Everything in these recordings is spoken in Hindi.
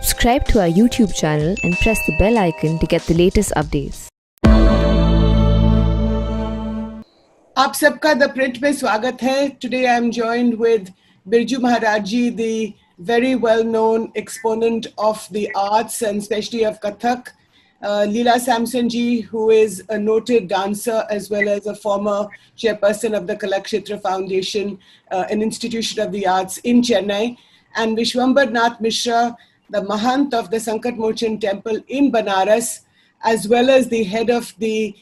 Subscribe to our YouTube channel and press the bell icon to get the latest updates. आप सबका द प्रिंट में स्वागत है. Today I am joined with Birju Maharaj ji, the very well known exponent of the arts and especially of Kathak. Leela Samson ji, who is a noted dancer as well as a former chairperson of the Kalakshetra Foundation, an institution of the arts in Chennai, and Vishwambar Nath Mishra, the Mahant of the Sankat Mochan Temple in Banaras, as well as the head of the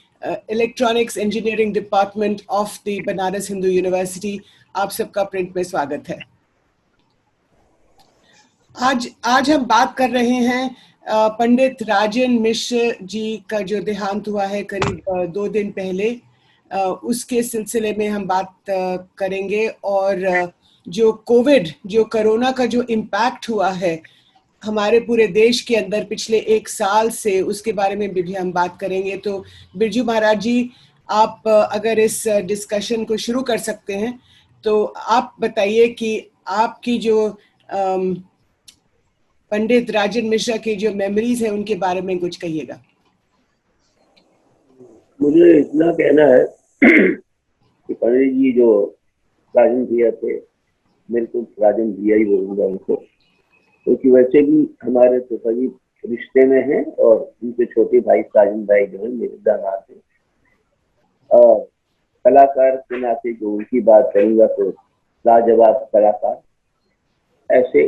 electronics engineering department of the Banaras Hindu university. आप सबका प्रिंट में स्वागत है. आज हम बात कर रहे हैं पंडित राजन मिश्र जी का जो देहांत हुआ है करीब 2 दिन पहले. उसके सिलसिले में हम बात करेंगे और जो कोरोना का जो इम्पैक्ट हुआ है हमारे पूरे देश के अंदर पिछले 1 साल से, उसके बारे में भी हम बात करेंगे. तो बिरजू महाराज जी, आप अगर इस डिस्कशन को शुरू कर सकते हैं तो आप बताइए कि आपकी जो पंडित राजन मिश्रा की जो मेमोरीज है उनके बारे में कुछ कहिएगा. मुझे इतना कहना है कि पंडित जी जो राजन भैया थे, मेरे को राजन भैया ही बोलूंगा उनको, क्योंकि वैसे भी हमारे तो सभी रिश्ते में हैं और उनके छोटे भाई साजन भाई जो है मेरे दामाद हैं. और कलाकार के नाते जो उनकी बात करूंगा तो लाजवाब कलाकार, ऐसे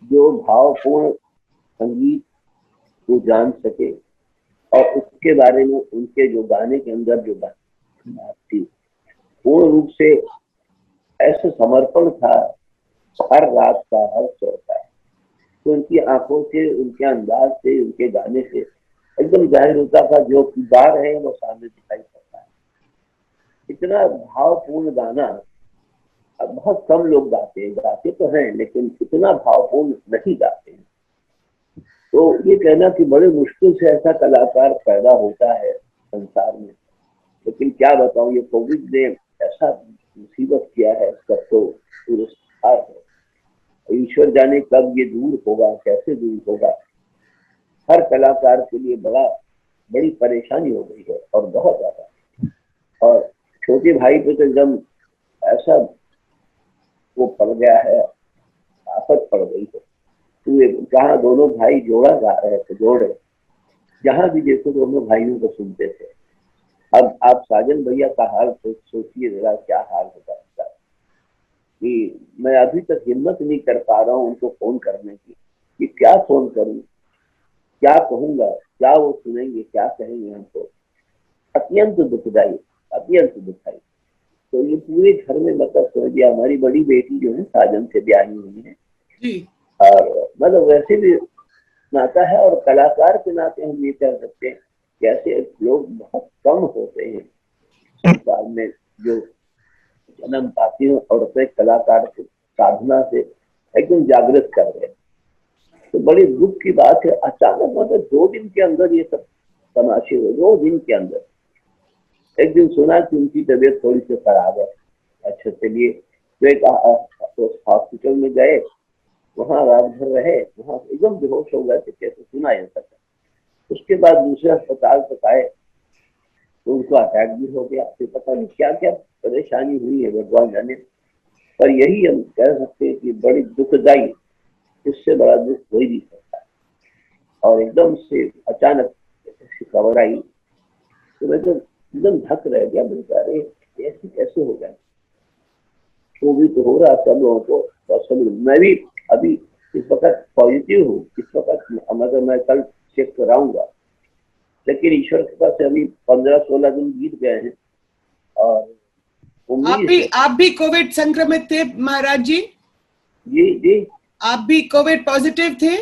जो भावपूर्ण संगीत को जान सके और उसके बारे में उनके जो गाने के अंदर जो बात थी पूर्ण रूप से ऐसे समर्पण था, हर रात का हर सौ का. तो उनकी आंखों से, उनके अंदाज से, उनके गाने से एकदम जाहिर होता था जो किरदार है वो सामने दिखाई पड़ता है. इतना भावपूर्ण गाना अब बहुत कम लोग गाते तो हैं लेकिन इतना भावपूर्ण नहीं गाते हैं. तो ये कहना कि बड़े मुश्किल से ऐसा कलाकार पैदा होता है संसार में, लेकिन क्या बताऊं, ये कोविड ने ऐसा मुसीबत किया है, सब तो पुरस्कार है. ईश्वर जाने कब ये दूर होगा, कैसे दूर होगा. हर कलाकार के लिए बड़ी परेशानी हो गई है और बहुत ज्यादा. और छोटे भाई पे तो एकदम ऐसा वो पड़ गया है, आफत पड़ गई है. तो जहाँ दोनों भाई जोड़ा गा रहे थे, जोड़े जहाँ भी देखो दोनों भाइयों को सुनते थे. अब आप साजन भैया का हाल सोचिए जरा, क्या हाल होगा इसका कि मैं अभी तक हिम्मत नहीं कर पा रहा हूँ उनको फोन करने की कि क्या फोन करूं, क्या कहूंगा, क्या वो सुनेंगे, क्या कहेंगे हमको. अत्यंत दुखदाई, अत्यंत दुखदाई. तो ये पूरे घर में मतलब समझिए, हमारी बड़ी बेटी जो है साजन से ब्याही हुई है और मतलब वैसे भी नाता है और कलाकार के नाते हम ये कह सकते हैं कि ऐसे लोग बहुत कम होते हैं संसार में जो जन्म पाती हूँ और अपने कलाकार के साधना से एकदम जागृत कर रहे हैं. तो बड़ी दुख की बात है, अचानक मतलब 2 दिन के अंदर ये सब तमाशे हुए. 2 दिन के अंदर एक दिन सुना कि उनकी तबीयत थोड़ी सी खराब है. अच्छा चलिए, तो एक हॉस्पिटल में गए, वहाँ रात भर रहे, वहाँ एकदम बेहोश हो गए थे, कैसे सुना ये सब. उसके बाद दूसरे अस्पताल तक आए तो उनको अटैक भी हो गया. फिर पता नहीं क्या क्या परेशानी हुई है, भगवान जाने. पर यही हम कह सकते हैं कि बड़ी दुखदाई, इससे बड़ा दुख हो ही नहीं सकता. और एकदम से अचानक खबर आई तो मैं तो एकदम धक रह गया. बेचारे ऐसे कैसे हो गए. वो भी तो हो रहा सब लोगों को. और सब मैं भी अभी इस वक्त पॉजिटिव हूँ. इस वक्त मगर मैं कल चेक कराऊंगा, लेकिन ईश्वर के पास अभी 15-16 दिन बीत गए हैं. और आप भी कोविड संक्रमित थे महाराज जी? जी आप भी कोविड पॉजिटिव थे?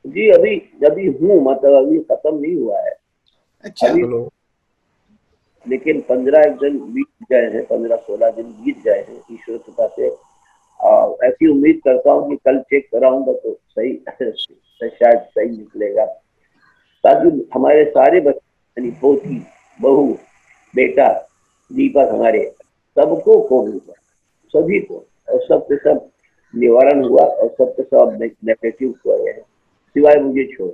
जी अभी हूँ, मतलब अभी खत्म नहीं हुआ है. अच्छा. लेकिन 15 दिन बीत गए हैं, 15-16 दिन बीत गए हैं ईश्वर के पास से. ऐसी उम्मीद करता हूँ कि कल चेक कराऊंगा तो सही शायद सही निकलेगा, ताकि हमारे सारे बच्चे, यानी पोती, बहू, बेटा, दीपक, हमारे सबको कोविड हुआ, सभी को, और सब के सब निवारण हुआ और सब के सब नेगेटिव हुए हैं. सिवाय मुझे छोड़।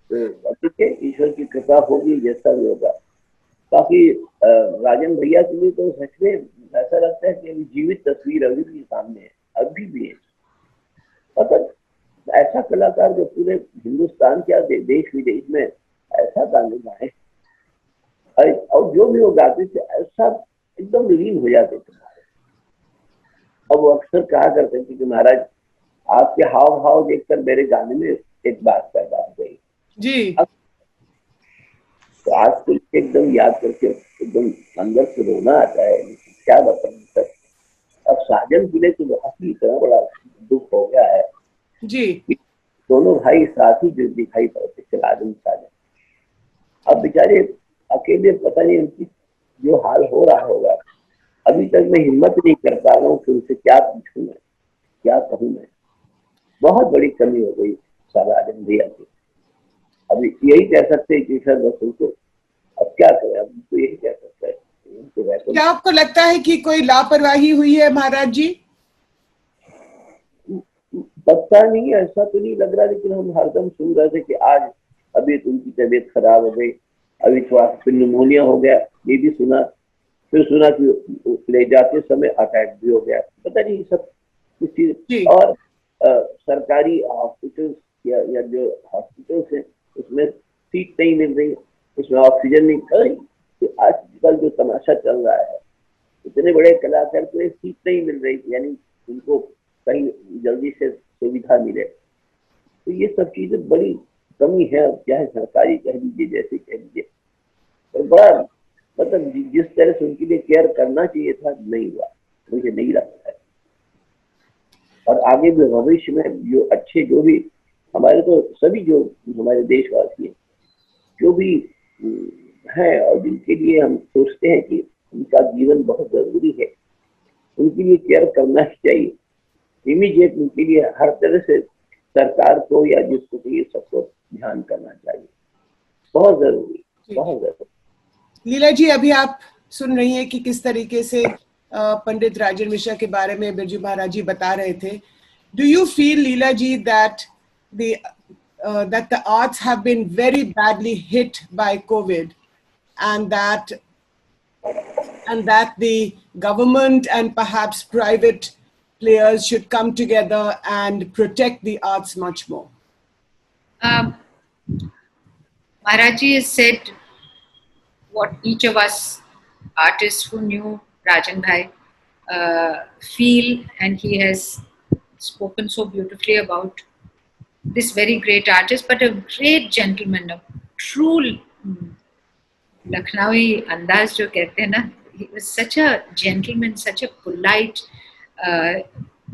तो ठीक है, ईश्वर की कृपा होगी, जैसा भी होगा। बाकी राजन भैया के लिए तो सच में ऐसा लगता है कि जीवित तस्वीर अभी भी सामने है, अभी भी है। मतलब ऐसा कलाकार जो पूरे हिंदुस्तान क्या देश विदेश में ऐसा गाने गाए, और जो भी वो गाते थे ऐसा एकदम लीन हो जाते थे। अब वो अक्सर कहा करते थे कि महाराज आपके हाव भाव देखकर मेरे गाने में एक बात पैदा हो गई जी। तो आज तो एकदम याद करके एकदम अंदर से रोना आता है, क्या बताऊं सर। अब साजन के लिए तो बहुत ही इतना बड़ा दुख हो गया है जी। दोनों भाई साथ ही जो दिखाई पड़ते थे, राजन साजन, अब बेचारे अकेले, पता नहीं उनकी जो हाल हो रहा होगा। अभी तक मैं हिम्मत नहीं कर पा रहा हूँ कि उनसे क्या पूछूं मैं, क्या कहूँ मैं। बहुत बड़ी कमी हो गई राजन भैया की। अभी यही कह सकते हैं कि सर बस उनको अब क्या करें, अब तो यही कह सकते हैं। क्या आपको लगता है कि कोई लापरवाही हुई है महाराज जी? पता नहीं, ऐसा तो नहीं लग रहा, लेकिन हम हरदम सुन रहे थे कि आज अभी उनकी तबीयत खराब हो गई, अभी थोड़ा फिर निमोनिया हो गया, ये भी सुना। फिर सुना कि ले जाते समय अटैक भी हो गया। पता नहीं सब कुछ चीज। और सरकारी हॉस्पिटल या जो हॉस्पिटल्स हैं उसमें सीट नहीं मिल रही, उसमें ऑक्सीजन नहीं। तो आजकल जो तमाशा चल रहा है, इतने बड़े कलाकार को सीट नहीं मिल रही, यानी उनको कहीं जल्दी से सुविधा मिले। तो ये सब चीजें बड़ी कमी है। अब चाहे सरकारी कह लीजिए, जैसे कह लीजिए, तो बड़ा मतलब जिस तरह से उनके लिए केयर करना चाहिए था नहीं हुआ, मुझे नहीं लगता है। और आगे भी भविष्य में जो अच्छे, जो भी हमारे, तो सभी जो हमारे देशवासी हैं, जो भी हैं और जिनके लिए हम सोचते हैं कि उनका जीवन बहुत जरूरी है, उनके लिए केयर करना ही चाहिए इमीडिएट। उनके लिए हर तरह से सरकार को या जिसको चाहिए सबको ध्यान करना चाहिए, बहुत जरूरी, बहुत जरूरी। लीला जी, अभी आप सुन रही हैं कि किस तरीके से पंडित राजन मिश्रा के बारे में बिरजू महाराज जी बता रहे थे। Do you feel, Leela ji, that the arts have been very badly hit by COVID, and that the government and perhaps private players should come together and protect the arts much more? Maharaj ji has said what each of us artists who knew Rajan Bhai feel, and he has spoken so beautifully about this very great artist, but a great gentleman, a true Lucknowi andaz jo kehte hain na. He was such a gentleman, such a polite,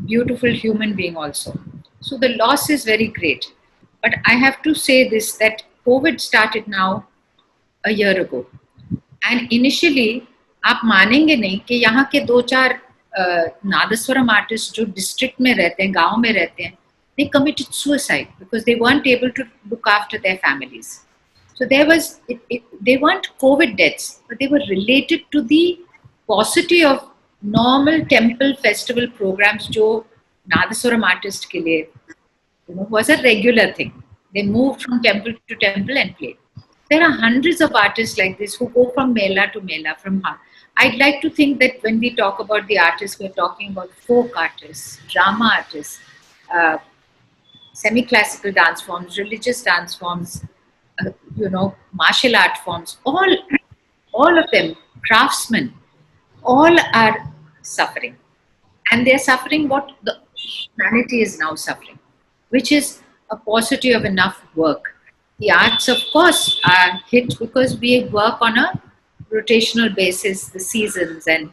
beautiful human being also. So the loss is very great. But I have to say this, that COVID started now a year ago. And initially, आप मानेंगे नहीं कि यहाँ के 2-4 नादस्वरम आर्टिस्ट जो डिस्ट्रिक्ट में रहते हैं, गांव में रहते हैं, they committed suicide because they weren't able to look after their families. So there was, they weren't COVID deaths, but they were related to the paucity of normal temple festival programs जो नादस्वरम आर्टिस्ट के लिए was a regular thing. They moved from temple to temple and played. There are hundreds of artists like this who go from Mela to Mela, from Har. I'd like to think that when we talk about the artists, we're talking about folk artists, drama artists, semi-classical dance forms, religious dance forms, martial art forms, all of them, craftsmen, all are suffering. And they're suffering what the humanity is now suffering, which is a paucity of enough work. The arts, of course, are hit because we work on a rotational basis, the seasons and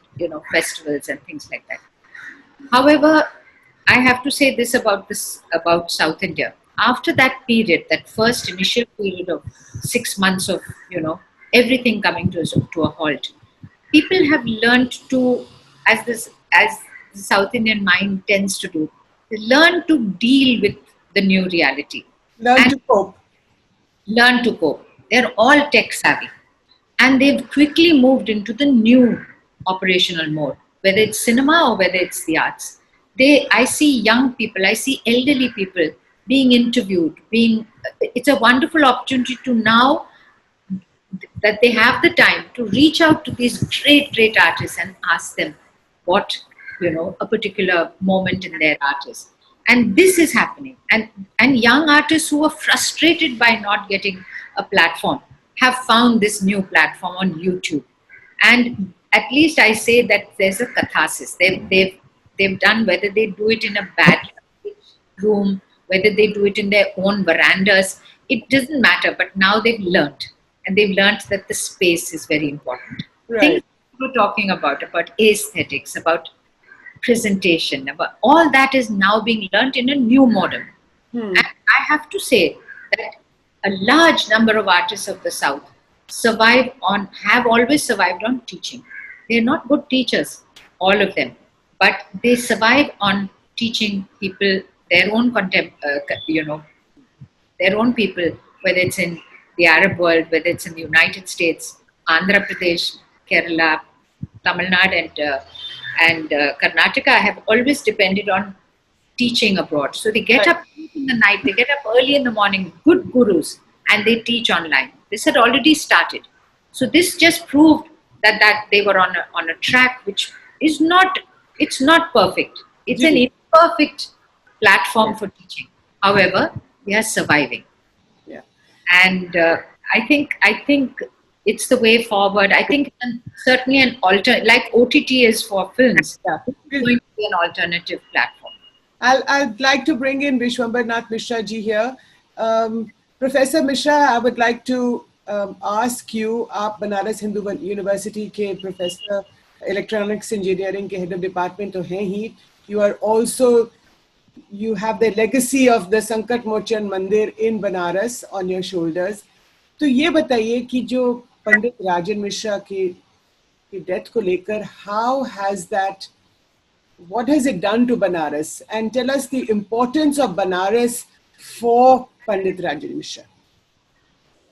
festivals and things like that. However, I have to say this about South India. After that period, that first initial period of 6 months of everything coming to a halt, people have learned to, as the South Indian mind tends to do, learn to deal with the new reality. Learn to cope. They're all tech savvy. And they've quickly moved into the new operational mode, whether it's cinema or whether it's the arts. I see young people, I see elderly people being interviewed, it's a wonderful opportunity to now that they have the time to reach out to these great artists and ask them what, a particular moment in their art is. And this is happening. And young artists who are frustrated by not getting a platform have found this new platform on YouTube. And at least I say that there's a catharsis. They've done, whether they do it in a bad room, whether they do it in their own verandas, it doesn't matter. But now they've learned. And they've learned that the space is very important. Right. Things we're talking about aesthetics, about presentation, about all that is now being learned in a new model. And I have to say that a large number of artists of the South have always survived on teaching. They're not good teachers, all of them, but they survive on teaching people their own their own people, whether it's in the Arab world, whether it's in the United States, Andhra Pradesh, Kerala, Tamil Nadu, and Karnataka have always depended on teaching abroad. So they get up in the night, they get up early in the morning, good gurus, and they teach online. This had already started. So this just proved that they were on a track which is not perfect. It's an imperfect platform for teaching. However, they are surviving. Yeah. And I think it's the way forward. I think certainly like OTT is for films, it's going to be an alternative platform. I'd like to bring in Vishwambar Nath Mishra ji here. Professor Mishra, I would like to ask you, आप बनारस हिंदू यूनिवर्सिटी के प्रोफेसर इलेक्ट्रॉनिक्स इंजीनियरिंग के हेड ऑफ डिपार्टमेंट तो हैं ही. You have the legacy of the Sankat Mochan Mandir in Banaras on your shoulders. तो ये बताइए कि जो पंडित राजन मिश्रा की डेथ को लेकर, what has it done to Banaras, and tell us the importance of Banaras for Pandit Rajan Mishra.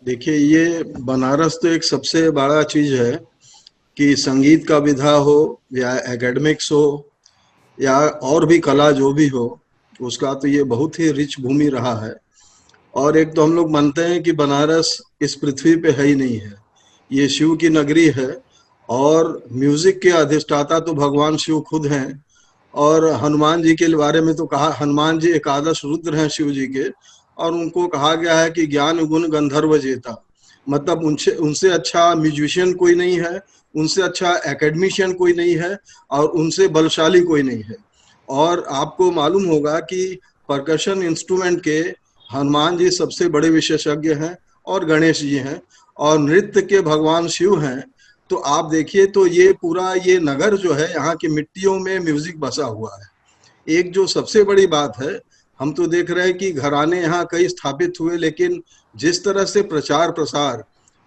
देखिए, ये बनारस तो एक सबसे बड़ा चीज है कि संगीत का विधा हो या एकेडमिक्स हो या और भी कला जो भी हो, उसका तो ये बहुत ही रिच भूमि रहा है. और एक तो हम लोग मानते हैं कि बनारस इस पृथ्वी पे है ही नहीं है, ये शिव की नगरी है. और म्यूजिक के अधिष्ठाता तो भगवान शिव खुद हैं. और हनुमान जी के बारे में तो कहा, हनुमान जी एकादश रुद्र हैं शिव जी के, और उनको कहा गया है कि ज्ञान गुण गंधर्व जेता. मतलब उनसे अच्छा म्यूजिशियन कोई नहीं है, उनसे अच्छा एकेडमिशियन कोई नहीं है, और उनसे बलशाली कोई नहीं है. और आपको मालूम होगा कि परकशन इंस्ट्रूमेंट के हनुमान जी सबसे बड़े विशेषज्ञ हैं और गणेश जी हैं, और नृत्य के भगवान शिव हैं. तो आप देखिए, तो ये पूरा ये नगर जो है, यहाँ की मिट्टियों में म्यूजिक बसा हुआ है. एक जो सबसे बड़ी बात है, हम तो देख रहे हैं कि घराने यहाँ कई स्थापित हुए, लेकिन जिस तरह से प्रचार प्रसार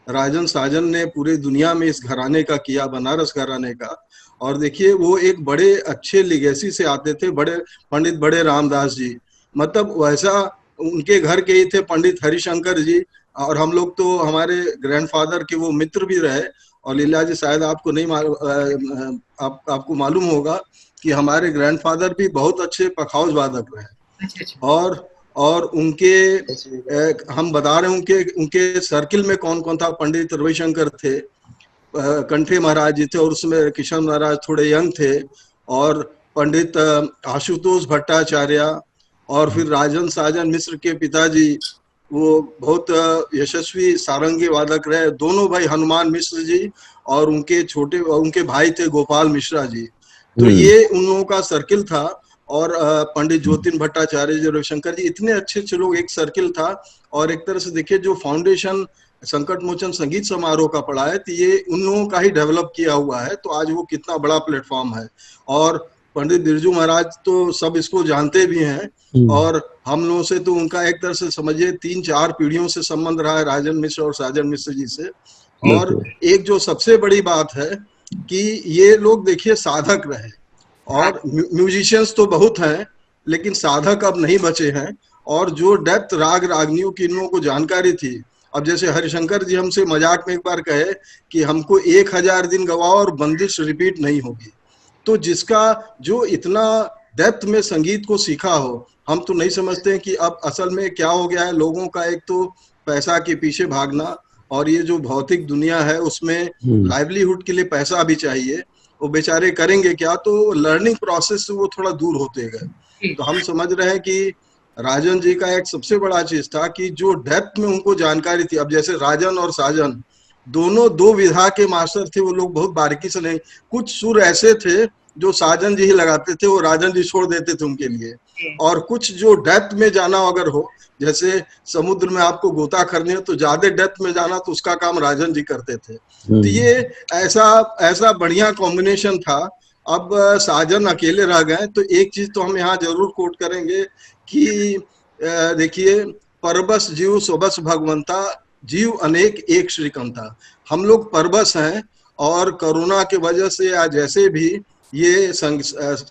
राजन साजन ने पूरे दुनिया में इस घराने का किया, बनारस घराने का. और देखिए, वो एक बड़े अच्छे लिगेसी से आते थे, पंडित बड़े रामदास जी, मतलब वैसा उनके घर के ही थे पंडित हरिशंकर जी. और हम लोग तो हमारे ग्रैंडफादर के वो मित्र भी रहे. और लीला जी, शायद आपको नहीं आपको मालूम होगा कि हमारे ग्रैंडफादर भी बहुत अच्छे पखाउज वादक रहे. और उनके हम बता रहे हैं, उनके सर्किल में कौन कौन था. पंडित रविशंकर थे, कंठे महाराज जी थे, और उसमें किशन महाराज थोड़े यंग थे, और पंडित आशुतोष भट्टाचार्य, और फिर राजन साजन मिश्र के पिताजी वो बहुत यशस्वी सारंगी वादक रहे. दोनों भाई हनुमान मिश्र जी, और उनके भाई थे गोपाल मिश्रा जी. तो ये उन लोगों का सर्किल था. और पंडित ज्योतिन भट्टाचार्य जी, रविशंकर जी, इतने अच्छे लोग, एक सर्किल था. और एक तरह से देखिए, जो फाउंडेशन संकट मोचन संगीत समारोह का पड़ा है, तो ये उन लोगों का ही डेवलप किया हुआ है. तो आज वो कितना बड़ा प्लेटफॉर्म है. और पंडित बिरजू महाराज तो सब इसको जानते भी हैं, और हम लोगों से तो उनका एक तरह से समझिए 3-4 पीढ़ियों से संबंध रहा है, राजन मिश्र और साजन मिश्र जी से. और एक जो सबसे बड़ी बात है कि ये लोग देखिए साधक रहे, और म्यूजिशियंस तो बहुत हैं, लेकिन साधक अब नहीं बचे हैं. और जो डेप्थ राग रागनियों की इन लोगों को जानकारी थी, अब जैसे हरिशंकर जी हमसे मजाक में एक बार कहे कि हमको 1000 दिन गवाओ और बंदिश रिपीट नहीं होगी. तो जिसका जो इतना डेप्थ में संगीत को सीखा हो, हम तो नहीं समझते हैं कि अब असल में क्या हो गया है। लोगों का एक तो पैसा के पीछे भागना, और ये जो भौतिक दुनिया है उसमें लाइवलीहुड के लिए पैसा भी चाहिए, वो बेचारे करेंगे क्या, तो लर्निंग प्रोसेस से वो थोड़ा दूर होते गए। तो हम समझ रहे हैं कि राजन जी का एक सबसे बड़ा चीज था कि जो डेप्थ में उनको जानकारी थी। अब जैसे राजन और साजन दोनों दो विधा के मास्टर थे, वो लोग बहुत बारीकी से नहीं, कुछ सुर ऐसे थे जो साजन जी ही लगाते थे, वो राजन जी छोड़ देते थे उनके लिए, और कुछ जो डेप्थ में जाना अगर हो, जैसे समुद्र में आपको गोता करनी है तो ज्यादा डेप्थ में जाना तो उसका काम राजन जी करते थे। तो ये ऐसा ऐसा बढ़िया कॉम्बिनेशन था। अब साजन अकेले रह गए तो एक चीज तो हम यहाँ जरूर कोट करेंगे कि देखिए, परबस जीव सोबस भगवंता, जीव अनेक एक श्रीकंता। हम लोग परबस हैं, और कोरोना के वजह से या जैसे भी ये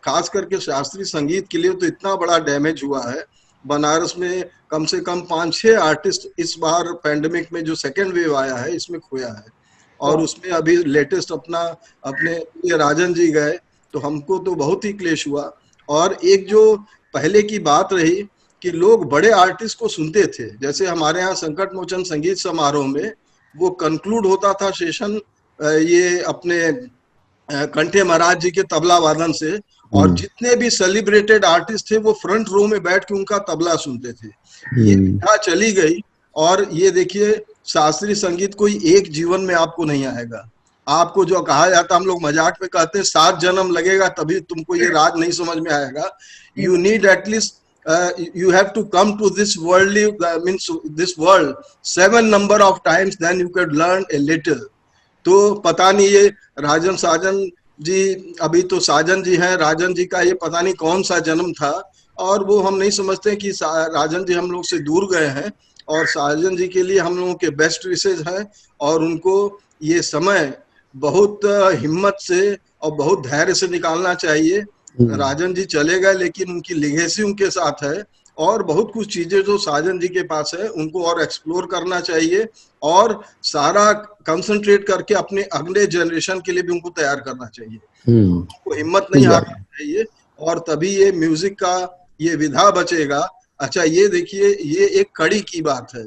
खास करके शास्त्रीय संगीत के लिए तो इतना बड़ा डैमेज हुआ है। बनारस में कम से कम 5-6 आर्टिस्ट इस बार पैंडेमिक में जो सेकेंड वेव आया है इसमें खोया है, और उसमें अभी लेटेस्ट अपने ये राजन जी गए, तो हमको तो बहुत ही क्लेश हुआ। और एक जो पहले की बात रही कि लोग बड़े आर्टिस्ट को सुनते थे, जैसे हमारे यहाँ संकट मोचन संगीत समारोह में वो कंक्लूड होता था सेशन ये अपने कंठे महाराज जी के तबला वादन से, और जितने भी सेलिब्रेटेड आर्टिस्ट थे वो फ्रंट रो में बैठ के उनका तबला सुनते थे। ये विधा चली गई, और ये देखिए शास्त्रीय संगीत कोई एक जीवन में आपको नहीं आएगा। आपको जो कहा जाता, हम लोग मजाक में कहते हैं 7 जन्म लगेगा तभी तुमको ये राग नहीं समझ में आएगा। You need at least you have to come to this worldly means this world 7 number of times, then you could learn a little. तो पता नहीं ये राजन साजन जी, अभी तो साजन जी हैं, राजन जी का ये पता नहीं कौन सा जन्म था, और वो हम नहीं समझते कि राजन जी हम लोग से दूर गए हैं, और साजन जी के लिए हम लोगों के बेस्ट विशेष है, और उनको ये समय बहुत हिम्मत से और बहुत धैर्य से निकालना चाहिए। राजन जी चले गए लेकिन उनकी लिगेसी उनके साथ है, और बहुत कुछ चीजें जो साजन जी के पास है उनको और एक्सप्लोर करना चाहिए, और सारा कंसंट्रेट करके अपने अगले जनरेशन के लिए भी उनको तैयार करना चाहिए। उनको हिम्मत नहीं हारना चाहिए, और तभी ये म्यूजिक का ये विधा बचेगा। अच्छा ये देखिए, ये एक कड़ी की बात है,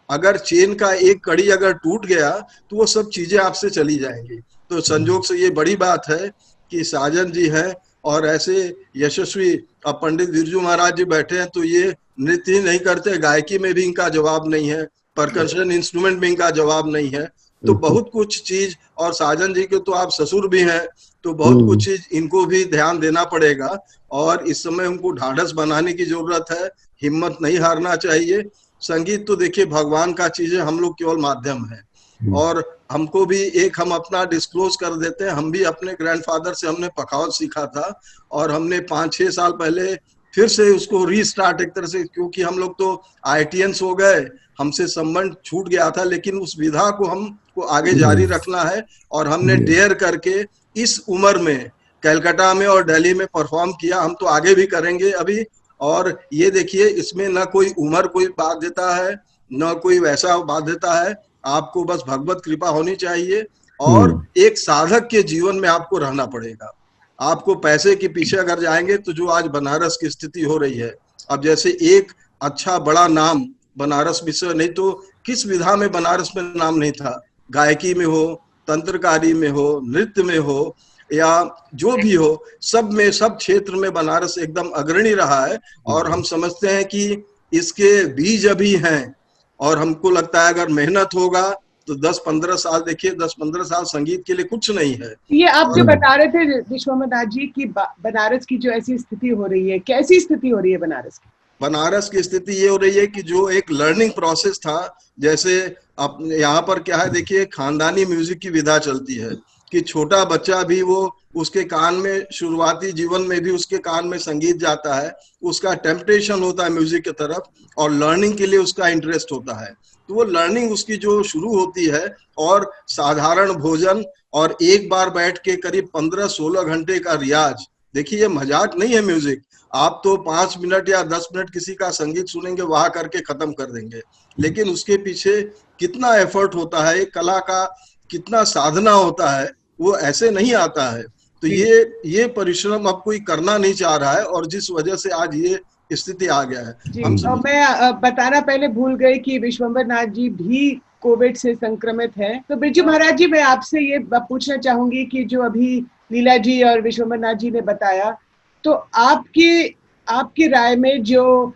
अगर चेन का एक कड़ी अगर टूट गया तो वो सब चीजें आपसे चली जाएंगी। तो संजोग से ये बड़ी बात है कि साजन जी है, और ऐसे यशस्वी अब पंडित बिरजू महाराज जी बैठे हैं, तो ये नृत्य ही नहीं करते, गायकी में भी इनका जवाब नहीं है, परकशन इंस्ट्रूमेंट में इनका जवाब नहीं है, तो बहुत कुछ चीज, और साजन जी के तो आप ससुर भी हैं, तो बहुत कुछ चीज इनको भी ध्यान देना पड़ेगा, और इस समय उनको ढाढ़स बनाने की जरूरत है, हिम्मत नहीं हारना चाहिए। संगीत तो देखिए भगवान का चीज है, हम लोग केवल माध्यम है, और हमको भी एक हम अपना डिस्क्लोज कर देते हैं, हम भी अपने ग्रैंडफादर से हमने पखावत सीखा था, और हमने 5-6 साल पहले फिर से उसको रीस्टार्ट एक तरह से, क्योंकि हम लोग तो IITians हो गए, हमसे संबंध छूट गया था, लेकिन उस विधा को हमको आगे जारी रखना है, और हमने डेयर करके इस उम्र में कलकत्ता में और दिल्ली में परफॉर्म किया, हम तो आगे भी करेंगे अभी। और ये देखिए, इसमें न कोई उम्र कोई बाध्यता है, न कोई वैसा बाध्यता है, आपको बस भगवत कृपा होनी चाहिए, और एक साधक के जीवन में आपको रहना पड़ेगा। आपको पैसे के पीछे अगर जाएंगे तो जो आज बनारस की स्थिति हो रही है, अब जैसे एक अच्छा बड़ा नाम बनारस विश्व, नहीं तो किस विधा में बनारस में नाम नहीं था, गायकी में हो, तंत्रकारी में हो, नृत्य में हो, या जो भी हो, सब में सब क्षेत्र में बनारस एकदम अग्रणी रहा है, और हम समझते हैं कि इसके बीज अभी हैं, और हमको लगता है अगर मेहनत होगा तो 10-15 साल, देखिए 10-15 साल संगीत के लिए कुछ नहीं है। ये आप जो बता रहे थे विश्वनाथ जी की बनारस की जो ऐसी स्थिति हो रही है, कैसी स्थिति हो रही है बनारस की? बनारस की स्थिति ये हो रही है कि जो एक लर्निंग प्रोसेस था, जैसे अब यहाँ पर क्या है, देखिए खानदानी म्यूजिक की विधा चलती है कि छोटा बच्चा भी वो, उसके कान में शुरुआती जीवन में भी उसके कान में संगीत जाता है, उसका टेम्पटेशन होता है म्यूजिक की तरफ, और लर्निंग के लिए उसका इंटरेस्ट होता है, तो वो लर्निंग उसकी जो शुरू होती है, और साधारण भोजन और एक बार बैठ के करीब 15-16 घंटे का रियाज। देखिए ये मजाक नहीं है म्यूजिक, आप तो 5 मिनट या 10 मिनट किसी का संगीत सुनेंगे, वहां करके खत्म कर देंगे, लेकिन उसके पीछे कितना एफर्ट होता है, कला का कितना साधना होता है, वो ऐसे नहीं आता है। तो ये परिश्रम अब कोई करना नहीं चाह रहा है, और जिस वजह से आज ये स्थिति आ गया है। जी, हम और मैं बताना पहले भूल गई कि विश्वम्बर नाथ जी भी कोविड से संक्रमित हैं। तो बिरजू महाराज जी, मैं आपसे ये पूछना चाहूंगी कि जो अभी लीला जी और विश्वम्बर नाथ जी ने बताया, तो आपकी राय में जो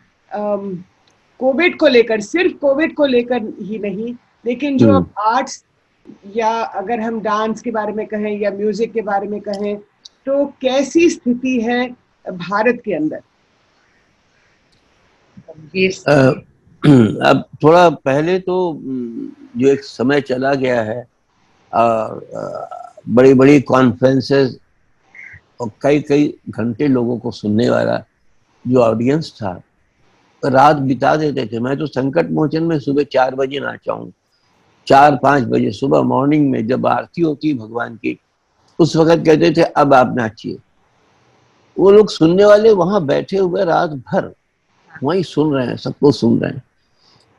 कोविड को लेकर, सिर्फ कोविड को लेकर ही नहीं, लेकिन जो आर्ट्स या अगर हम डांस के बारे में कहें या म्यूजिक के बारे में कहें, तो कैसी स्थिति है भारत के अंदर? अब थोड़ा पहले तो जो एक समय चला गया है, बड़ी बड़ी कॉन्फ्रेंसेस और कई कई घंटे लोगों को सुनने वाला जो ऑडियंस था, रात बिता देते थे। मैं तो संकट मोचन में सुबह 4 बजे नाचा हूँ, 4-5 बजे सुबह मॉर्निंग में जब आरती होती भगवान की, उस वक्त कहते थे अब आप नाचिए। वो लोग सुनने वाले वहां बैठे हुए रात भर वहीं सुन रहे हैं, सबको सुन रहे हैं।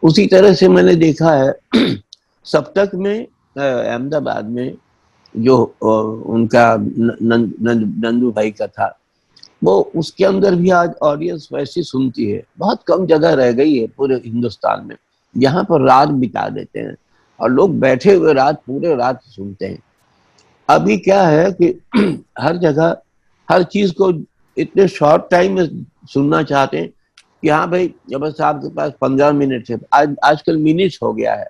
उसी तरह से मैंने देखा है सप्तक में अहमदाबाद में जो उनका नंदू भाई का था, वो उसके अंदर भी आज ऑडियंस वैसी सुनती है। बहुत कम जगह रह गई है पूरे हिंदुस्तान में यहाँ पर रात बिता देते हैं और लोग बैठे हुए रात पूरे रात सुनते हैं। अभी क्या है कि हर जगह हर चीज को इतने शॉर्ट टाइम में सुनना चाहते हैं कि हाँ भाई बस आपके पास 15 मिनट है। आजकल मिनट हो गया है,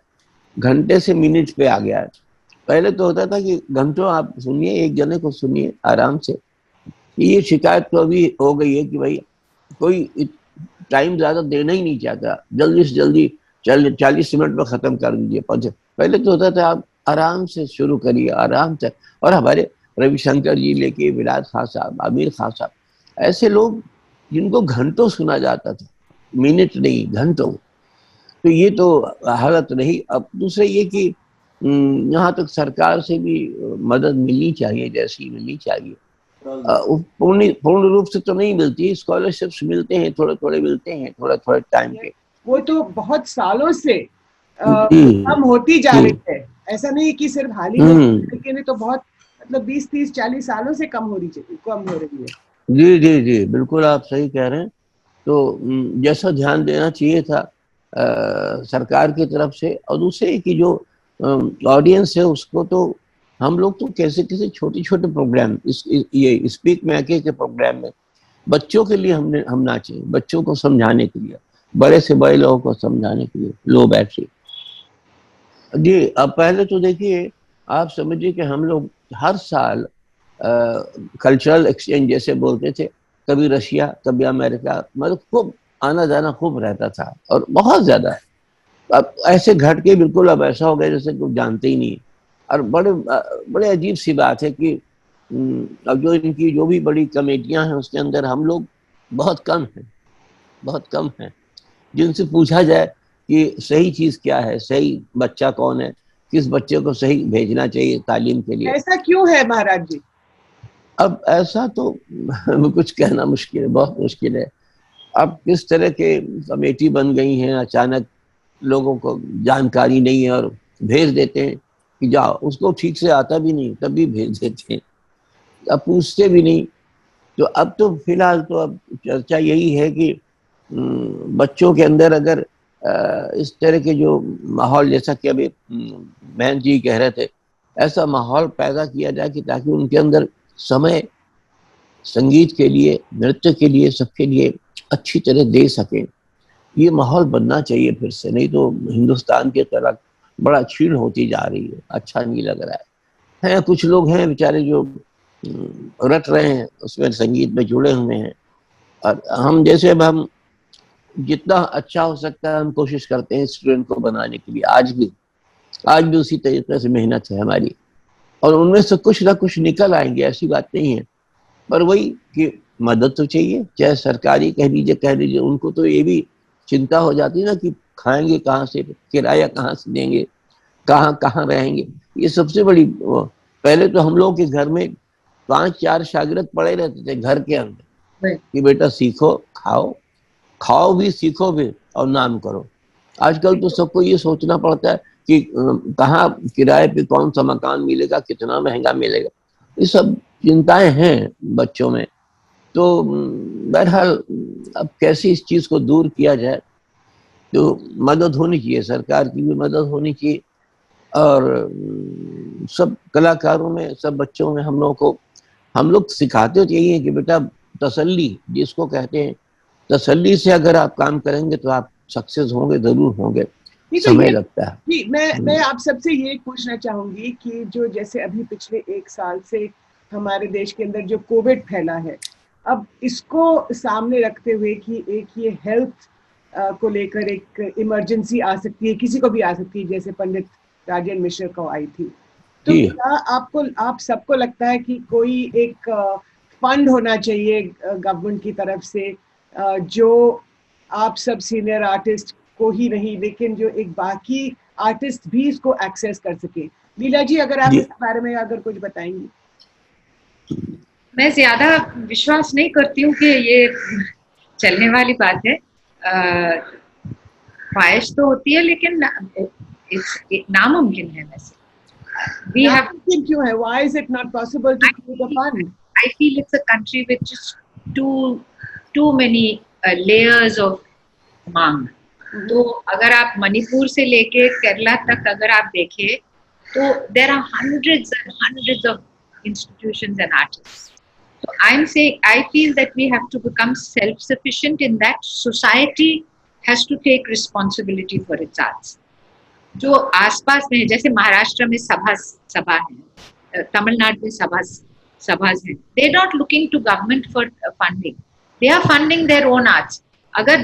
घंटे से मिनट पे आ गया है। पहले तो होता था कि घंटों आप सुनिए, एक जने को सुनिए आराम से। ये शिकायत तो अभी हो गई है कि भाई कोई टाइम ज्यादा देना ही नहीं चाहता, जल्दी से जल्दी 40 मिनट में खत्म कर दीजिए। पहले तो होता था आप आराम से शुरू करिए, आराम से। और हमारे रविशंकर जी लेके विराट खान साहब, आमिर खान साहब, ऐसे लोग जिनको घंटों सुना जाता था, मिनट नहीं घंटों। तो ये तो हालत रही। अब दूसरे ये कि यहाँ तक सरकार से भी मदद मिलनी चाहिए, जैसी मिलनी चाहिए। पूर्ण रूप से तो नहीं मिलती, स्कॉलरशिप्स मिलते हैं, थोड़े थोड़े मिलते हैं, थोड़े थोड़े टाइम के। वो तो बहुत सालों से कम होती जा रही है, ऐसा नहीं कि सिर्फ हाल ही में, लेकिन ये तो बहुत मतलब 20-30-40 सालों से कम हो रही है। जी जी जी, बिल्कुल आप सही कह रहे हैं। तो जैसा ध्यान देना चाहिए था सरकार की तरफ से। और दूसरे की जो ऑडियंस है उसको तो हम लोग तो कैसे कैसे छोटे छोटे प्रोग्राम, ये स्पीक मैके के प्रोग्राम में बच्चों के लिए हम नाचे, बच्चों को समझाने के लिए, बड़े से बड़े लोगों को समझाने के लिए, लो बैटरी जी। अब पहले तो देखिए, आप समझिए कि हम लोग हर साल कल्चरल एक्सचेंज जैसे बोलते थे, कभी रशिया कभी अमेरिका, मतलब खूब आना जाना खूब रहता था और बहुत ज्यादा। अब ऐसे घट के बिल्कुल अब ऐसा हो गया जैसे कुछ जानते ही नहीं। और बड़े अजीब सी बात है कि अब जो इनकी जो भी बड़ी कमेटियां हैं उसके अंदर हम लोग बहुत कम हैं जिनसे पूछा जाए कि सही चीज क्या है, सही बच्चा कौन है, किस बच्चे को सही भेजना चाहिए तालीम के लिए। ऐसा क्यों है महाराज जी? अब ऐसा तो कुछ कहना मुश्किल है, बहुत मुश्किल है। अब किस तरह के कमेटी बन गई हैं, अचानक लोगों को जानकारी नहीं है और भेज देते हैं कि जाओ। उसको ठीक से आता भी नहीं तब भी भेज देते हैं, अब पूछते भी नहीं। तो अब तो फिलहाल तो अब चर्चा यही है कि बच्चों के अंदर अगर इस तरह के जो माहौल, जैसा कि अभी बहन जी कह रहे थे, ऐसा माहौल पैदा किया जाए कि ताकि उनके अंदर समय संगीत के लिए, नृत्य के लिए, सबके लिए अच्छी तरह दे सकें। ये माहौल बनना चाहिए फिर से, नहीं तो हिंदुस्तान की तरफ बड़ा क्षीण होती जा रही है, अच्छा नहीं लग रहा है। कुछ लोग हैं बेचारे जो रट रहे हैं, उसमें संगीत में जुड़े हुए हैं। और हम जैसे अब हम जितना अच्छा हो सकता है हम कोशिश करते हैं स्टूडेंट को बनाने के लिए। आज भी उसी तरीके से मेहनत है हमारी, और उनमें से कुछ ना कुछ निकल आएंगे, ऐसी बात नहीं है। पर वही कि मदद तो चाहिए, चाहे सरकारी कह लीजिए, उनको तो ये भी चिंता हो जाती है ना कि खाएंगे कहाँ से, किराया कहाँ से देंगे, कहाँ रहेंगे। ये सबसे बड़ी। पहले तो हम लोग के घर में 5-4 शागिर्द पड़े रहते थे घर के अंदर कि बेटा सीखो, खाओ भी, सीखो भी और नाम करो। आजकल तो सबको ये सोचना पड़ता है कि कहाँ किराए पे कौन सा मकान मिलेगा, कितना महंगा मिलेगा। ये सब चिंताएं हैं बच्चों में। तो बहरहाल अब कैसे इस चीज को दूर किया जाए, तो मदद होनी चाहिए, सरकार की भी मदद होनी चाहिए, और सब कलाकारों में, सब बच्चों में हम लोग सिखाते तो यही है कि बेटा तसल्ली जिसको कहते हैं, तसल्ली से अगर आप काम करेंगे तो आप सक्सेस होंगे, जरूर होंगे, नहीं तो समय लगता है। जी, मैं आप सबसे ये पूछना चाहूंगी कि जो जैसे अभी पिछले 1 साल से हमारे देश के अंदर जो कोविड फैला है, अब इसको सामने रखते हुए कि एक ये हेल्थ को लेकर एक इमरजेंसी आ सकती है, किसी को भी आ सकती है, जैसे पंडित राजेंद्र मिश्र को आई थी, तो जी। क्या आप सबको लगता है कि कोई एक फंड होना चाहिए गवर्नमेंट की तरफ से, जो आप सब सीनियर आर्टिस्ट को ही नहीं लेकिन जो एक बाकी आर्टिस्ट भी इसको एक्सेस कर सके? लीला जी, अगर आप जी। इस बारे में अगर कुछ बताएंगी। मैं ज्यादा विश्वास नहीं करती हूँ कि ये चलने वाली बात है। ख्वाहिश तो होती है लेकिन नामुमकिन है वैसे। We have, नामुमकिन क्यों है? Why is it not possible to create a fund? I feel it's a country with just too many layers of मांग। तो अगर आप मणिपुर से लेके केरला तक अगर आप देखें तो there are hundreds and hundreds of institutions and artists. So I'm saying, I feel that we have to become self-sufficient in that society has to take responsibility for its arts. जो आसपास में, जैसे महाराष्ट्र में सभा है, तमिलनाडु में सभा है, they're not looking to government for funding. They are funding their own arts. अगर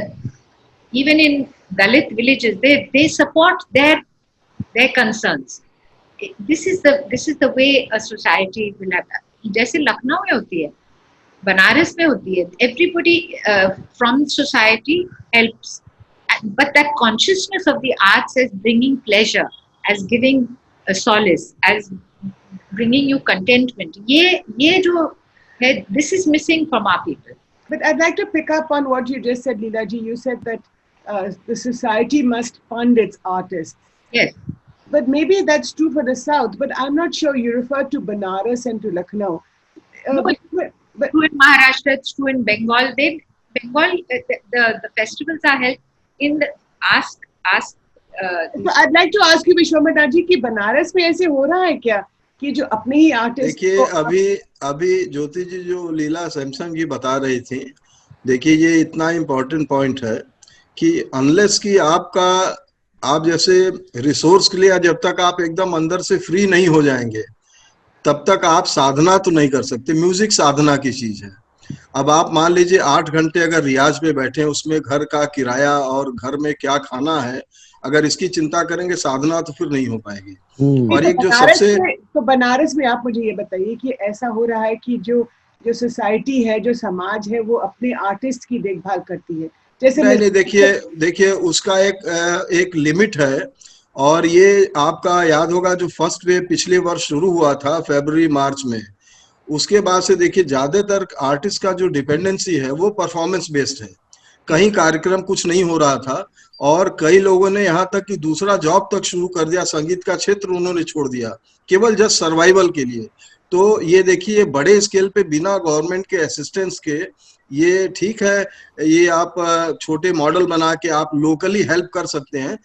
even in Dalit villages, they support their concerns. This is the way a society will have. जैसे लखनऊ में होती है, बनारस में होती है, everybody from society helps, but that consciousness of the arts as bringing pleasure, as giving a solace, as bringing you contentment, ये जो है, this is missing from our people. But I'd like to pick up on what you just said, Leela ji. You said that the society must fund its artists. Yes. But maybe that's true for the South, but I'm not sure. You referred to Banaras and to Lucknow. But true in Maharashtra, it's true in Bengal. The festivals are held in the ask. So I'd like to ask you, Vishwamitra जी, कि बनारस में ऐसे हो रहा है क्या कि जो अपने ही आर्टिस्ट? देखिए अभी ज्योति जी जो लीला सैमसंग जी बता रही थी, देखिए ये इतना इम्पोर्टेंट पॉइंट है कि अनलेस कि आप जैसे रिसोर्स के लिए जब तक आप एकदम अंदर से फ्री नहीं हो जाएंगे तब तक आप साधना तो नहीं कर सकते। म्यूजिक साधना की चीज है। अब आप मान लीजिए 8 घंटे अगर रियाज पे बैठे, उसमें घर का किराया और घर में क्या खाना है, अगर इसकी चिंता करेंगे साधना तो फिर नहीं हो पाएगी। और एक जो सबसे तो बनारस में आप मुझे ये बताइए कि ऐसा हो रहा है कि जो सोसाइटी है, जो समाज है, वो अपने आर्टिस्ट की देखभाल करती है? जैसे नहीं, देखिए उसका एक लिमिट है। और ये आपका याद होगा जो फर्स्ट वेव पिछले वर्ष शुरू हुआ था फरवरी मार्च में, उसके बाद से देखिए ज्यादातर आर्टिस्ट का जो डिपेंडेंसी है वो परफॉर्मेंस बेस्ड है। कहीं कार्यक्रम कुछ नहीं हो रहा था और कई लोगों ने यहाँ तक कि दूसरा जॉब तक शुरू कर दिया, संगीत का क्षेत्र उन्होंने छोड़ दिया केवल जस्ट सर्वाइवल के लिए। तो ये देखिए बड़े स्केल पे बिना गवर्नमेंट के असिस्टेंस के, ये ठीक है, ये आप छोटे मॉडल बना के आप लोकली हेल्प कर सकते हैं।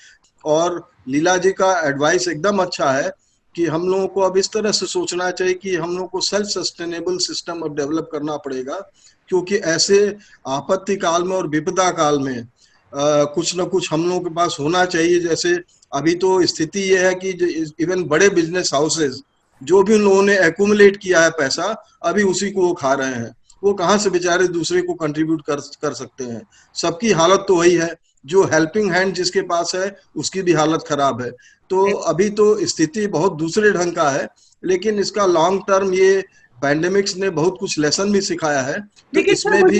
और लीला जी का एडवाइस एकदम अच्छा है कि हम लोगों को अब इस तरह से सोचना चाहिए कि हम लोगों को सेल्फ सस्टेनेबल सिस्टम अब डेवलप करना पड़ेगा, क्योंकि ऐसे आपत्ति काल में और विपदा काल में कुछ ना कुछ हम लोगों के पास होना चाहिए। जैसे अभी तो स्थिति ये है कि इवन बड़े बिजनेस हाउसेज जो भी उन लोगों ने एक्यूमुलेट किया है पैसा, अभी उसी को वो खा रहे हैं। वो कहाँ से बेचारे दूसरे को कंट्रीब्यूट कर सकते हैं? सबकी हालत तो वही है, जो हेल्पिंग हैंड जिसके पास है उसकी भी हालत खराब है। तो अभी तो स्थिति बहुत दूसरे ढंग का है, लेकिन इसका लॉन्ग टर्म ये पैंडेमिक्स ने बहुत कुछ लेसन भी सिखाया है। तो इसमें भी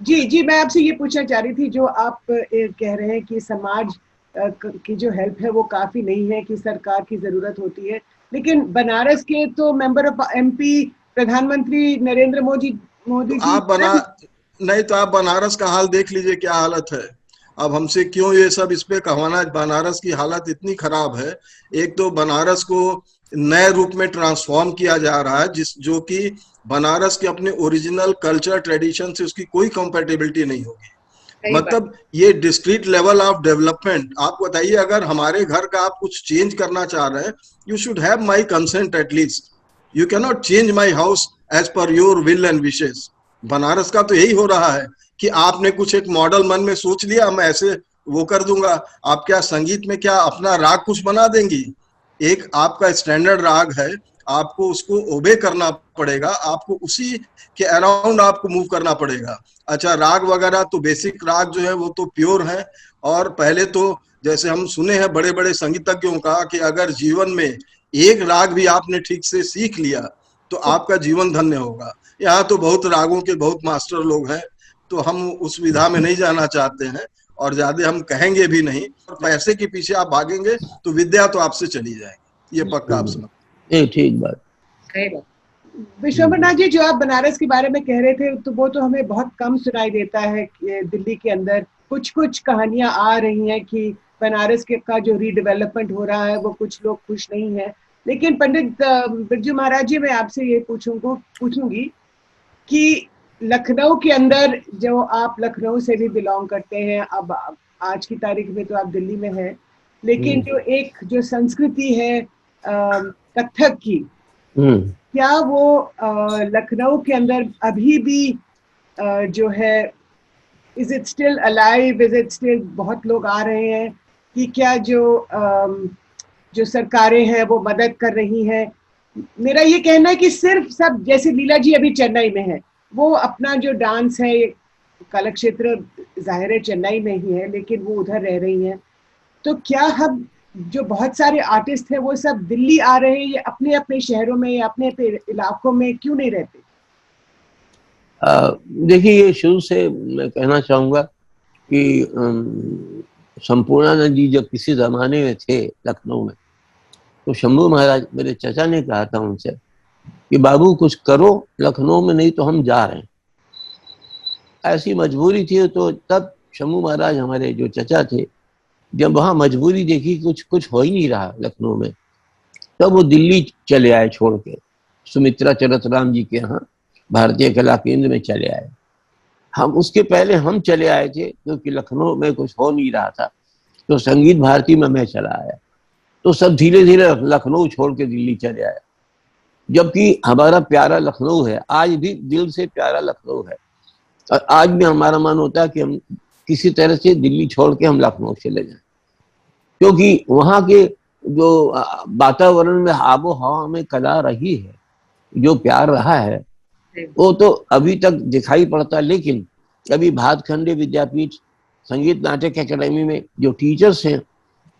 जी मैं आपसे ये पूछना चाह रही थी, जो आप कह रहे हैं कि समाज की जो हेल्प है वो काफी नहीं है, कि सरकार की जरूरत होती है, लेकिन बनारस के तो मेंबर ऑफ एमपी प्रधानमंत्री नरेंद्र मोदी जी तो आप बनारस का हाल देख लीजिए, क्या हालत है। अब हमसे क्यों ये सब इस पे कहवाना, बनारस की हालत इतनी खराब है। एक तो बनारस को नए रूप में ट्रांसफॉर्म किया जा रहा है, जो कि बनारस के अपने ओरिजिनल कल्चर ट्रेडिशन से उसकी कोई कंपेटेबिलिटी नहीं होगी। मतलब ये डिस्क्रीट लेवल ऑफ डेवलपमेंट, आप बताइए अगर हमारे घर का आप कुछ चेंज करना चाह रहे हैं, you should have my consent at least. You can not change my house as per your will and wishes. Banaras का तो यही हो रहा है कि आपने कुछ एक मॉडल मन में सोच लिया, मैं ऐसे वो कर दूंगा। आप क्या संगीत में क्या अपना राग कुछ बना देंगी? एक आपका स्टैंडर्ड राग है, आपको उसको ओबे करना पड़ेगा, आपको उसी के अराउंड आपको मूव करना पड़ेगा। अच्छा, राग वगैरह तो बेसिक राग जो है वो तो प्योर है। और पहले तो जैसे हम सुने हैं बड़े बड़े संगीतज्ञों का कि अगर जीवन में एक राग भी आपने ठीक से सीख लिया तो आपका जीवन धन्य होगा। यहाँ तो बहुत रागों के बहुत मास्टर लोग हैं, तो हम उस विधा में नहीं जाना चाहते हैं और ज्यादा हम कहेंगे भी नहीं। पैसे के पीछे आप भागेंगे तो विद्या तो आपसे चली जाएगी, ये पक्का आप समझ। ठीक बात। विश्वम्भर नाथ जी, जो आप बनारस के बारे में कह रहे थे तो वो तो हमें बहुत कम सुनाई देता है। दिल्ली के अंदर कुछ कुछ कहानियां आ रही हैं कि बनारस के का जो रीडेवलपमेंट हो रहा है वो कुछ लोग खुश नहीं है। लेकिन पंडित बिरजू महाराज जी, मैं आपसे ये पूछूंगी कि लखनऊ के अंदर, जो आप लखनऊ से भी बिलोंग करते हैं, अब आज की तारीख में तो आप दिल्ली में हैं, लेकिन जो संस्कृति है कथक की, क्या वो लखनऊ के अंदर अभी भी जो है, is it still alive, is it still, बहुत लोग आ रहे हैं कि क्या जो सरकारें हैं वो मदद कर रही हैं? मेरा ये कहना है कि सिर्फ सब, जैसे लीला जी अभी चेन्नई में है, वो अपना जो डांस है, कला क्षेत्र जाहिर है चेन्नई में ही है, लेकिन वो उधर रह रही हैं। तो क्या हम जो बहुत सारे आर्टिस्ट हैं वो सब दिल्ली आ रहे हैं, या अपने अपने शहरों में या अपने अपने इलाकों में क्यों नहीं रहते? देखिए, ये शुरू से मैं कहना चाहूंगा कि संपूर्णानंद जी जब किसी जमाने में थे लखनऊ में, तो शंभू महाराज, मेरे चचा ने कहा था उनसे कि बाबू कुछ करो लखनऊ में, नहीं तो हम जा रहे हैं। ऐसी मजबूरी थी। तो तब शंभू महाराज, हमारे जो चचा थे, जब वहाँ मजबूरी देखी कुछ हो ही नहीं रहा लखनऊ में, तब वो दिल्ली चले आए छोड़ के, सुमित्रा चरतराम जी के यहाँ भारतीय कला केंद्र में चले आए। हम उसके पहले हम चले आए थे, क्योंकि लखनऊ में कुछ हो नहीं रहा था, तो संगीत भारती में मैं चला आया। तो सब धीरे धीरे लखनऊ छोड़ के दिल्ली चले आए, जबकि हमारा प्यारा लखनऊ है, आज भी दिल से प्यारा लखनऊ है। और आज भी हमारा मन होता है कि हम किसी तरह से दिल्ली छोड़ के हम लखनऊ चले जाएं, क्योंकि वहाँ के जो वातावरण में, आबो हवा में कला रही है, जो प्यार रहा है, वो तो अभी तक दिखाई पड़ता। लेकिन अभी भातखंडे विद्यापीठ संगीत नाटक एकेडमी में जो टीचर्स हैं,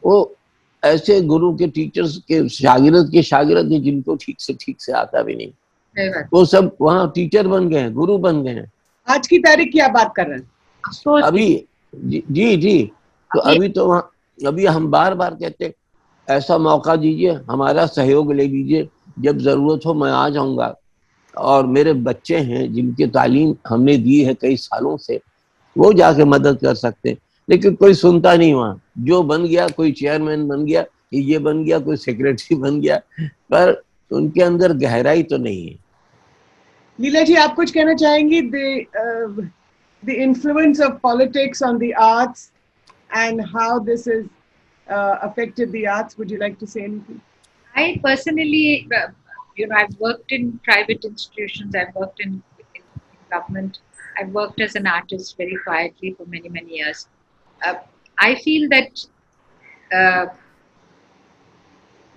वो ऐसे गुरु के टीचर्स के शागिर्द हैं जिनको ठीक से आता भी नहीं। वो सब वहाँ टीचर बन गए हैं, गुरु बन गए हैं। आज की तारीख की आप बात कर रहे हैं? अभी जी। तो अभी तो वहाँ, अभी हम बार बार कहते ऐसा मौका दीजिए, हमारा सहयोग ले लीजिए, जब जरूरत हो मैं आ जाऊंगा। और मेरे बच्चे हैं जिनकी तालीम हमने दी है कई सालों से, वो जाके मदद कर सकते हैं। लेकिन कोई सुनता नहीं वहाँ। जो बन गया, कोई चेयरमैन बन गया, ये बन गया, कोई सेक्रेटरी बन गया, पर उनके अंदर गहराई तो नहीं है। लीला जी, आप कुछ कहना चाहेंगी? The influence of politics on the arts and how this has affected the arts. Would you like to say anything? I personally, I've worked in private institutions, I've worked in government, I've worked as an artist very quietly for many, many years. I feel that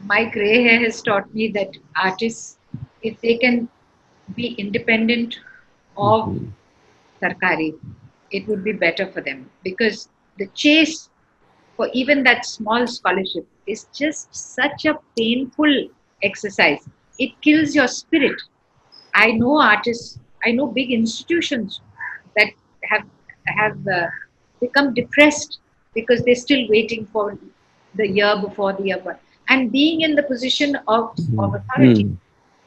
my grey hair has taught me that artists, if they can be independent of Sarkari, it would be better for them, because the chase for even that small scholarship is just such a painful exercise. It kills your spirit. I know artists, I know big institutions that have become depressed because they're still waiting for the year before the year. And being in the position of authority,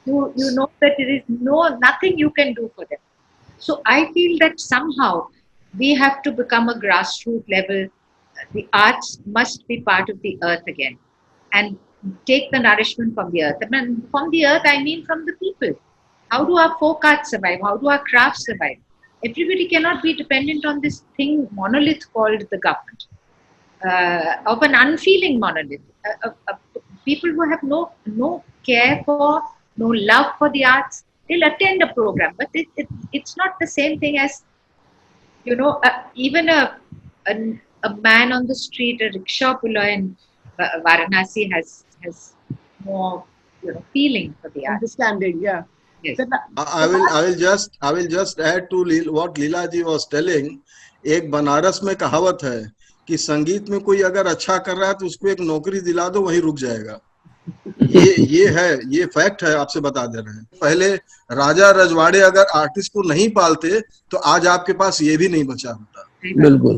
you know that there is nothing you can do for them. So I feel that somehow we have to become a grassroots level. The arts must be part of the earth again and take the nourishment from the earth. And from the earth, I mean from the people. How do our folk arts survive? How do our crafts survive? Everybody cannot be dependent on this thing, monolith called the government, of an unfeeling monolith. People who have no care for, no love for the arts, they'll attend a program, but it's not the same thing as, even a man on the street, a rickshaw puller in Varanasi has more, feeling for the arts. Understanding, yeah. Yes. So I will just add to what Leela ji was telling. एक बनारस में कहावत है कि संगीत में कोई अगर अच्छा कर रहा है तो उसको एक नौकरी दिला दो, वहीं रुक जाएगा। ये फैक्ट है, आपसे बता दे रहे हैं। पहले राजा रजवाड़े अगर आर्टिस्ट को नहीं पालते तो आज आपके पास ये भी नहीं बचा होता। बिल्कुल।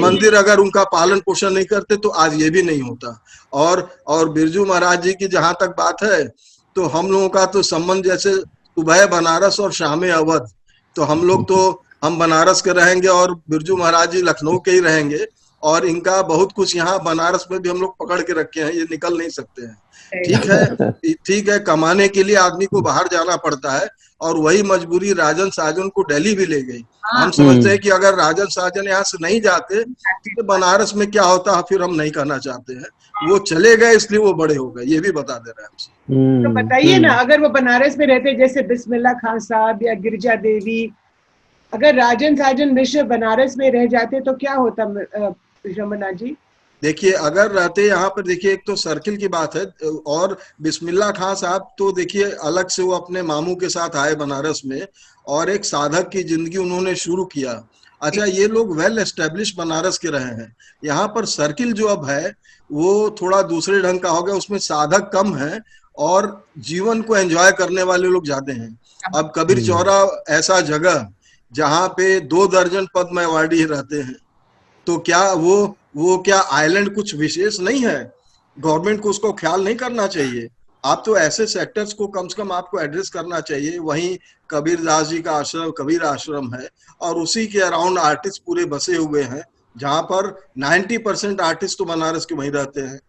मंदिर अगर उनका पालन पोषण नहीं करते तो आज ये भी नहीं होता। और बिरजू महाराज जी की जहां तक बात है, तो हम लोगों का तो संबंध जैसे सुबह बनारस और शाम अवध, तो हम बनारस के रहेंगे और बिरजू महाराज जी लखनऊ के ही रहेंगे, और इनका बहुत कुछ यहाँ बनारस में भी हम लोग पकड़ के रखे हैं, ये निकल नहीं सकते हैं। ठीक है, कमाने के लिए आदमी को बाहर जाना पड़ता है, और वही मजबूरी राजन साजन को दिल्ली भी ले गई। हम समझते हैं कि अगर राजन साजन यहाँ से नहीं जाते तो बनारस में क्या होता, फिर हम नहीं कहना चाहते हैं। वो चले गए इसलिए वो बड़े हो गए, ये भी बता दे रहे हैं। तो बताइए ना, अगर वो बनारस में रहते जैसे बिस्मिल्लाह खान साहब या गिरिजा देवी, अगर राजन साजन मिश्र बनारस में रह जाते तो क्या होता विश्वम्भरनाथ जी? देखिए, अगर रहते यहाँ पर, देखिए एक तो सर्किल की बात है, और बिस्मिल्लाह खान साहब तो देखिए अलग से वो अपने मामू के साथ आए बनारस में, और एक साधक की जिंदगी उन्होंने शुरू किया। अच्छा, ये लोग वेल एस्टेब्लिश बनारस के रहे हैं। यहाँ पर सर्किल जो अब है वो थोड़ा दूसरे ढंग का हो गया, उसमें साधक कम है और जीवन को एंजॉय करने वाले लोग ज्यादा हैं। अब कबीर चौरा ऐसा जगह जहाँ पे 2 दर्जन पद्म अवार्डी रहते हैं, तो क्या वो क्या आइलैंड कुछ विशेष नहीं है? गवर्नमेंट को उसको ख्याल नहीं करना चाहिए? आप तो ऐसे सेक्टर्स को कम से कम आपको एड्रेस करना चाहिए। वहीं कबीर दास जी का आश्रम कबीर आश्रम है, और उसी के अराउंड आर्टिस्ट पूरे बसे हुए हैं, जहां पर 90% आर्टिस्ट तो बनारस के वहीं रहते हैं।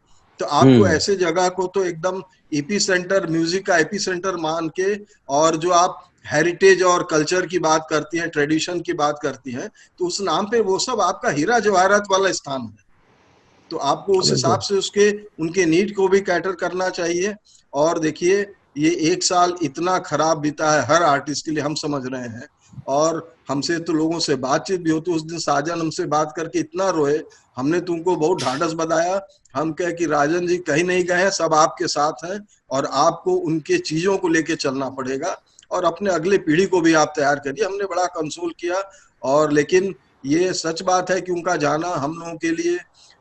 तो आपको ऐसे जगह को तो एकदम एपी सेंटर, म्यूजिक का एपी सेंटर मान के, और जो आप हेरिटेज और कल्चर की बात करती हैं, ट्रेडिशन की बात करती हैं, तो उस नाम पे वो सब आपका हीरा जवाहरात वाला स्थान है। तो आपको उस हिसाब से उनके नीड को भी कैटर करना चाहिए। और देखिए, ये 1 साल इतना खराब बीता है हर आर्टिस्ट के लिए, हम समझ रहे हैं, और हमसे तो लोगों से बातचीत भी होती। उस दिन साजन हमसे बात करके इतना रोए, हमने तुमको बहुत ढांढस बताया। हम कहे कि राजन जी कहीं नहीं गए हैं, सब आपके साथ हैं, और आपको उनके चीजों को लेके चलना पड़ेगा, और अपने अगले पीढ़ी को भी आप तैयार करिए। हमने बड़ा कंसोल किया, और लेकिन ये सच बात है कि उनका जाना हम लोगों के लिए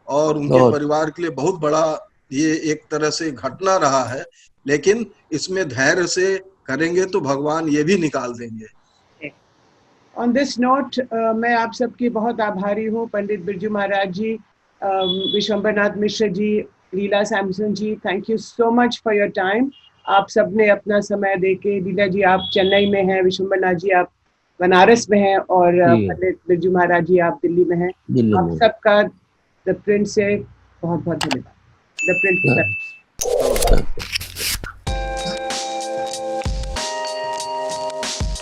और उनके परिवार के लिए बहुत बड़ा ये एक तरह से घटना रहा है। लेकिन इसमें धैर्य से करेंगे तो भगवान ये भी निकाल देंगे। ऑन दिस नोट मैं आप सबकी बहुत आभारी हूँ, Pandit Birju Maharaj ji, Vishwambharnath Mishra ji, Leela Samson ji, thank you so much for your time. आप सबने अपना समय देके, लीला जी आप चेन्नई में हैं, विश्वम्भरनाथ जी आप बनारस में हैं, और पंडित बिरजू महाराज जी आप दिल्ली में हैं। आप सबका द प्रिंट से बहुत बहुत धन्यवाद। The print